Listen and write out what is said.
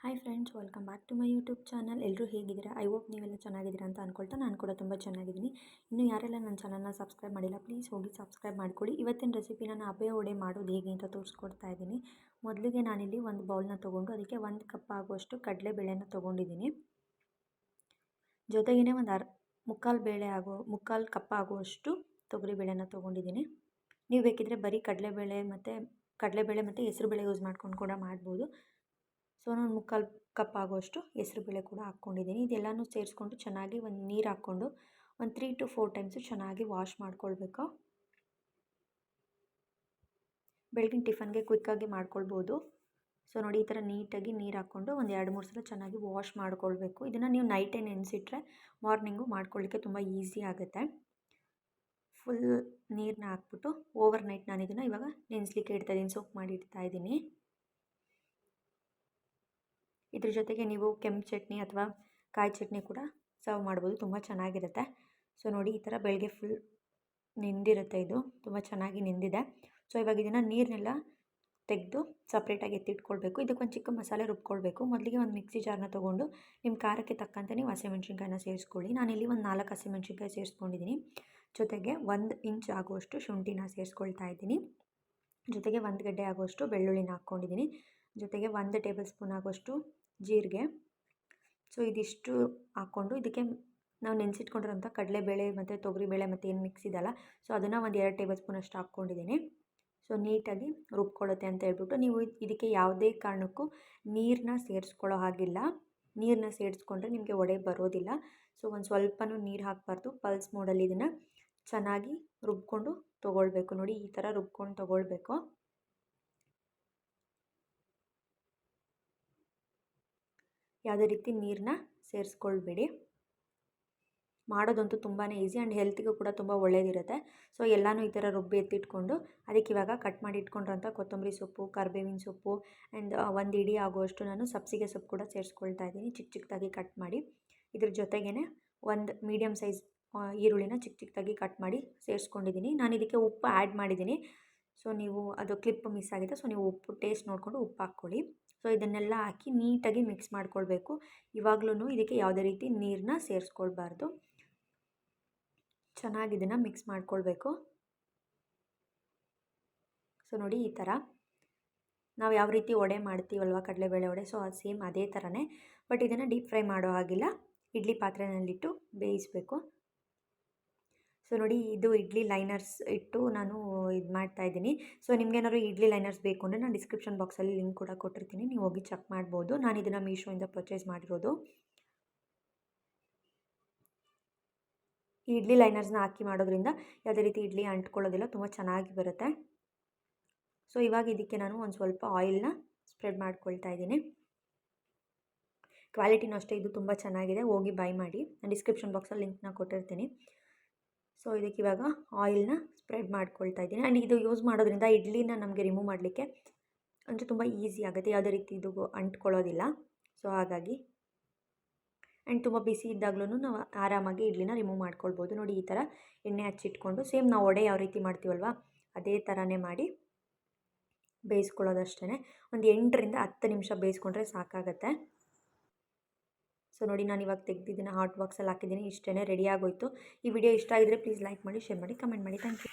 Hi friends, welcome back to my YouTube channel. ಎಲ್ಲರೂ ಹೇಗಿದ್ದೀರಾ? I hope ನೀವೆಲ್ಲ ಚೆನ್ನಾಗಿದ್ದೀರಾ ಅಂತ ಅಂದ್ಕೊಳ್ತಾ ನಾನು ಕೂಡ ತುಂಬ ಚೆನ್ನಾಗಿದ್ದೀನಿ. ಇನ್ನು ಯಾರೆಲ್ಲ ನನ್ನ ಚಾನಲ್ನ ಸಬ್ಸ್ಕ್ರೈಬ್ ಮಾಡಿಲ್ಲ, ಪ್ಲೀಸ್ ಹೋಗಿ ಸಬ್ಸ್ಕ್ರೈಬ್ ಮಾಡ್ಕೊಳ್ಳಿ. ಇವತ್ತಿನ ರೆಸಿಪಿ ನಾನು ಹಬೆ ವಡೆ ಮಾಡೋದು ಹೇಗೆ ಅಂತ ತೋರಿಸ್ಕೊಡ್ತಾ ಇದ್ದೀನಿ. ಮೊದಲಿಗೆ ನಾನಿಲ್ಲಿ ಒಂದು ಬೌಲ್ನ ತೊಗೊಂಡು ಅದಕ್ಕೆ 1 ಕಪ್ ಆಗುವಷ್ಟು ಕಡಲೆಬೇಳೆನ ತೊಗೊಂಡಿದ್ದೀನಿ. ಜೊತೆಗೇ ಒಂದು ಮುಕ್ಕಾಲು ಕಪ್ ಆಗುವಷ್ಟು ತೊಗರಿಬೇಳೆನ ತೊಗೊಂಡಿದ್ದೀನಿ. ನೀವು ಬೇಕಿದ್ದರೆ ಬರೀ ಕಡಲೆಬೇಳೆ ಮತ್ತು ಹೆಸರುಬೇಳೆ ಯೂಸ್ ಮಾಡ್ಕೊಂಡು ಕೂಡ ಮಾಡ್ಬೋದು. ಸೊ ನಾನು ಮುಕ್ಕಾಲು ಕಪ್ ಆಗುವಷ್ಟು ಹೆಸರುಬೇಳೆ ಕೂಡ ಹಾಕ್ಕೊಂಡಿದ್ದೀನಿ. ಇದೆಲ್ಲನೂ ಸೇರಿಸ್ಕೊಂಡು ಚೆನ್ನಾಗಿ ಒಂದು ನೀರು ಹಾಕ್ಕೊಂಡು ಒಂದು 3 to 4 ಟೈಮ್ಸು ಚೆನ್ನಾಗಿ ವಾಶ್ ಮಾಡ್ಕೊಳ್ಬೇಕು. ಬೆಳಗಿನ ಟಿಫನ್ಗೆ ಕ್ವಿಕ್ಕಾಗಿ ಮಾಡ್ಕೊಳ್ಬೋದು. ಸೊ ನೋಡಿ, ಈ ಥರ ನೀಟಾಗಿ ನೀರು ಹಾಕ್ಕೊಂಡು ಒಂದು 2-3 ಸಲ ಚೆನ್ನಾಗಿ ವಾಶ್ ಮಾಡ್ಕೊಳ್ಬೇಕು. ಇದನ್ನು ನೀವು ನೈಟೇ ನೆನೆಸಿಟ್ರೆ ಮಾರ್ನಿಂಗು ಮಾಡ್ಕೊಳ್ಳಿಕ್ಕೆ ತುಂಬ ಈಸಿ ಆಗುತ್ತೆ. ಫುಲ್ ನೀರನ್ನ ಹಾಕ್ಬಿಟ್ಟು ಓವರ್ ನೈಟ್ ನಾನು ಇದನ್ನು ಇವಾಗ ನೆನೆಸ್ಲಿಕ್ಕೆ ಇಡ್ತಾಯಿದ್ದೀನಿ, ಸೋಕ್ ಮಾಡಿ ಇಡ್ತಾಯಿದ್ದೀನಿ. ಇದ್ರ ಜೊತೆಗೆ ನೀವು ಕೆಂಪು ಚಟ್ನಿ ಅಥವಾ ಕಾಯಿ ಚಟ್ನಿ ಕೂಡ ಸರ್ವ್ ಮಾಡ್ಬೋದು, ತುಂಬ ಚೆನ್ನಾಗಿರುತ್ತೆ. ಸೊ ನೋಡಿ, ಈ ಥರ ಬೆಳಗ್ಗೆ ಫುಲ್ ನೆಂದಿರುತ್ತೆ, ಇದು ತುಂಬ ಚೆನ್ನಾಗಿ ನೆಂದಿದೆ. ಸೊ ಇವಾಗ ಇದನ್ನು ನೀರನ್ನೆಲ್ಲ ತೆಗೆದು ಸಪ್ರೇಟಾಗಿ ಎತ್ತಿಟ್ಕೊಳ್ಬೇಕು. ಇದಕ್ಕೊಂದು ಚಿಕ್ಕ ಮಸಾಲೆ ರುಬ್ಕೊಳ್ಬೇಕು. ಮೊದಲಿಗೆ ಒಂದು ಮಿಕ್ಸಿ ಜಾರ್ನ ತೊಗೊಂಡು ನಿಮ್ಮ ಖಾರಕ್ಕೆ ತಕ್ಕಂತೆ ನೀವು ಹಸಿಮೆಣ್ಸಿನ್ಕಾಯಿನ ಸೇರಿಸ್ಕೊಳ್ಳಿ. ನಾನಿಲ್ಲಿ ಒಂದು 4 ಹಸಿಮೆಣ್ಸಿನ್ಕಾಯಿ ಸೇರಿಸ್ಕೊಂಡಿದ್ದೀನಿ. ಜೊತೆಗೆ 1 ಇಂಚ್ ಆಗುವಷ್ಟು ಶುಂಠಿನ ಸೇರಿಸ್ಕೊಳ್ತಾ ಇದ್ದೀನಿ. ಜೊತೆಗೆ 1 ಗಡ್ಡೆ ಆಗುವಷ್ಟು ಬೆಳ್ಳುಳ್ಳಿನ ಹಾಕ್ಕೊಂಡಿದ್ದೀನಿ. ಜೊತೆಗೆ 1 ಟೇಬಲ್ ಸ್ಪೂನ್ ಆಗುವಷ್ಟು ಜೀರಿಗೆ. ಸೊ ಇದಿಷ್ಟು ಹಾಕ್ಕೊಂಡು ಇದಕ್ಕೆ ನಾವು ನೆನೆಸಿಟ್ಕೊಂಡಿರೋಂಥ ಕಡಲೆಬೇಳೆ ಮತ್ತು ತೊಗರಿಬೇಳೆ ಮತ್ತು ಏನು ಮಿಕ್ಸ್ ಇದೆಯಲ್ಲ, ಸೊ ಅದನ್ನು ಒಂದು 2 ಟೇಬಲ್ ಸ್ಪೂನ್ ಅಷ್ಟು ಹಾಕ್ಕೊಂಡಿದ್ದೀನಿ. ಸೊ ನೀಟಾಗಿ ರುಬ್ಕೊಳ್ಳುತ್ತೆ ಅಂತ ಹೇಳ್ಬಿಟ್ಟು ನೀವು ಇದಕ್ಕೆ ಯಾವುದೇ ಕಾರಣಕ್ಕೂ ನೀರನ್ನ ಸೇರಿಸ್ಕೊಳ್ಳೋ ಹಾಗಿಲ್ಲ. ನೀರನ್ನ ಸೇರಿಸ್ಕೊಂಡ್ರೆ ನಿಮಗೆ ವಡೆ ಬರೋದಿಲ್ಲ. ಸೊ ಒಂದು ಸ್ವಲ್ಪನೂ ನೀರು ಹಾಕಬಾರ್ದು. ಪಲ್ಸ್ ಮೋಡಲ್ಲಿ ಇದನ್ನು ಚೆನ್ನಾಗಿ ರುಬ್ಕೊಂಡು ತೊಗೊಳ್ಬೇಕು. ನೋಡಿ, ಈ ಥರ ರುಬ್ಕೊಂಡು ತೊಗೊಳ್ಬೇಕು. ಯಾವುದೇ ರೀತಿ ನೀರನ್ನ ಸೇರಿಸ್ಕೊಳ್ಬೇಡಿ. ಮಾಡೋದಂತೂ ತುಂಬಾ ಈಸಿ ಆ್ಯಂಡ್ ಹೆಲ್ತಿಗೂ ಕೂಡ ತುಂಬ ಒಳ್ಳೆಯದಿರುತ್ತೆ. ಸೊ ಎಲ್ಲನೂ ಈ ಥರ ರುಬ್ಬಿ ಎತ್ತಿಟ್ಕೊಂಡು ಅದಕ್ಕೆ ಇವಾಗ ಕಟ್ ಮಾಡಿ ಇಟ್ಕೊಂಡಿರೋಂಥ ಕೊತ್ತಂಬರಿ ಸೊಪ್ಪು, ಕರಿಬೇವಿನ ಸೊಪ್ಪು ಆ್ಯಂಡ್ 1 ಇಡಿ ಆಗುವಷ್ಟು ನಾನು ಸಬ್ಸಿಗೆ ಸೊಪ್ಪು ಕೂಡ ಸೇರಿಸ್ಕೊಳ್ತಾ ಇದ್ದೀನಿ, ಚಿಕ್ಕದಾಗಿ ಕಟ್ ಮಾಡಿ. ಇದ್ರ ಜೊತೆಗೇ 1 ಮೀಡಿಯಮ್ ಸೈಜ್ ಈರುಳ್ಳಿನ ಚಿಕ್ಕದಾಗಿ ಕಟ್ ಮಾಡಿ ಸೇರಿಸ್ಕೊಂಡಿದ್ದೀನಿ. ನಾನು ಇದಕ್ಕೆ ಉಪ್ಪು ಆ್ಯಡ್ ಮಾಡಿದ್ದೀನಿ. ಸೊ ನೀವು ಅದು ಕ್ಲಿಪ್ ಮಿಸ್ ಆಗಿದೆ, ಸೊ ನೀವು ಉಪ್ಪು ಟೇಸ್ಟ್ ನೋಡಿಕೊಂಡು ಉಪ್ಪು ಹಾಕ್ಕೊಳ್ಳಿ. ಸೊ ಇದನ್ನೆಲ್ಲ ಹಾಕಿ ನೀಟಾಗಿ ಮಿಕ್ಸ್ ಮಾಡ್ಕೊಳ್ಬೇಕು. ಇವಾಗಲೂ ಇದಕ್ಕೆ ಯಾವುದೇ ರೀತಿ ನೀರನ್ನ ಸೇರಿಸ್ಕೊಳ್ಬಾರ್ದು. ಚೆನ್ನಾಗಿ ಇದನ್ನು ಮಿಕ್ಸ್ ಮಾಡ್ಕೊಳ್ಬೇಕು. ಸೊ ನೋಡಿ, ಈ ಥರ ನಾವು ಯಾವ ರೀತಿ ವಡೆ ಮಾಡ್ತೀವಲ್ವ, ಕಡಲೆಬೇಳೆ ವಡೆ, ಸೊ ಅದು ಸೇಮ್ ಅದೇ ಥರನೇ. ಬಟ್ ಇದನ್ನು ಡೀಪ್ ಫ್ರೈ ಮಾಡೋ ಹಾಗಿಲ್ಲ, ಇಡ್ಲಿ ಪಾತ್ರೆಯಲ್ಲಿಟ್ಟು ಬೇಯಿಸಬೇಕು. ಸೊ ನೋಡಿ, ಇದು ಇಡ್ಲಿ ಲೈನರ್ಸ್ ಇಟ್ಟು ನಾನು ಇದು ಮಾಡ್ತಾಯಿದ್ದೀನಿ. ಸೊ ನಿಮ್ಗೇನಾದ್ರು ಇಡ್ಲಿ ಲೈನರ್ಸ್ ಬೇಕು ಅಂದರೆ ನಾನು ಡಿಸ್ಕ್ರಿಪ್ಷನ್ ಬಾಕ್ಸಲ್ಲಿ ಲಿಂಕ್ ಕೂಡ ಕೊಟ್ಟಿರ್ತೀನಿ, ನೀವು ಹೋಗಿ ಚೆಕ್ ಮಾಡ್ಬೋದು. ನಾನು ಇದನ್ನು ಮೀಶೋಯಿಂದ ಪರ್ಚೇಸ್ ಮಾಡಿರೋದು. ಈ ಇಡ್ಲಿ ಲೈನರ್ಸ್ನ ಹಾಕಿ ಮಾಡೋದ್ರಿಂದ ಯಾವುದೇ ರೀತಿ ಇಡ್ಲಿ ಅಂಟ್ಕೊಳ್ಳೋದಿಲ್ಲ, ತುಂಬ ಚೆನ್ನಾಗಿ ಬರುತ್ತೆ. ಸೊ ಇವಾಗ ಇದಕ್ಕೆ ನಾನು ಒಂದು ಸ್ವಲ್ಪ ಆಯಿಲ್ನ ಸ್ಪ್ರೆಡ್ ಮಾಡ್ಕೊಳ್ತಾ ಇದ್ದೀನಿ. ಕ್ವಾಲಿಟಿನೂ ಅಷ್ಟೇ, ಇದು ತುಂಬ ಚೆನ್ನಾಗಿದೆ, ಹೋಗಿ ಬೈ ಮಾಡಿ. ನಾನು ಡಿಸ್ಕ್ರಿಪ್ಷನ್ ಬಾಕ್ಸಲ್ಲಿ ಲಿಂಕ್ನ ಕೊಟ್ಟಿರ್ತೀನಿ. ಸೊ ಇದಕ್ಕೆ ಇವಾಗ ಆಯಿಲ್ನ ಸ್ಪ್ರೆಡ್ ಮಾಡ್ಕೊಳ್ತಾ ಇದ್ದೀನಿ. ಆ್ಯಂಡ್ ಇದು ಯೂಸ್ ಮಾಡೋದ್ರಿಂದ ಇಡ್ಲಿನ ನಮಗೆ ರಿಮೂವ್ ಮಾಡಲಿಕ್ಕೆ ಅಂದರೆ ತುಂಬ ಈಸಿ ಆಗುತ್ತೆ, ಯಾವುದೇ ರೀತಿ ಇದು ಅಂಟ್ಕೊಳ್ಳೋದಿಲ್ಲ. ಸೊ ಹಾಗಾಗಿ ಆ್ಯಂಡ್ ತುಂಬ ಬಿಸಿ ಇದ್ದಾಗಲೂ ನಾವು ಆರಾಮಾಗಿ ಇಡ್ಲಿನ ರಿಮೂವ್ ಮಾಡ್ಕೊಳ್ಬೋದು. ನೋಡಿ, ಈ ಥರ ಎಣ್ಣೆ ಹಚ್ಚಿಟ್ಕೊಂಡು ಸೇಮ್ ನಾವು ವಡೆ ಯಾವ ರೀತಿ ಮಾಡ್ತೀವಲ್ವ ಅದೇ ಥರನೇ ಮಾಡಿ ಬೇಯಿಸ್ಕೊಳ್ಳೋದಷ್ಟೇ. ಒಂದು 8ರಿಂದ 10 ನಿಮಿಷ ಬೇಯಿಸ್ಕೊಂಡ್ರೆ ಸಾಕಾಗತ್ತೆ. ಸೊ ನೋಡಿ, ನಾನು ಇವಾಗ ತೆಗೆದಿದ್ದೀನಿ, ಹಾಟ್ ಬಾಕ್ಸಲ್ಲಿ ಹಾಕಿದ್ದೀನಿ. ಇಷ್ಟೇ ರೆಡಿ ಆಗೋಯ್ತು. ಈ ವಿಡಿಯೋ ಇಷ್ಟ ಆಗಿದ್ರೆ ಪ್ಲೀಸ್ ಲೈಕ್ ಮಾಡಿ, ಶೇರ್ ಮಾಡಿ, ಕಮೆಂಟ್ ಮಾಡಿ. Thank you.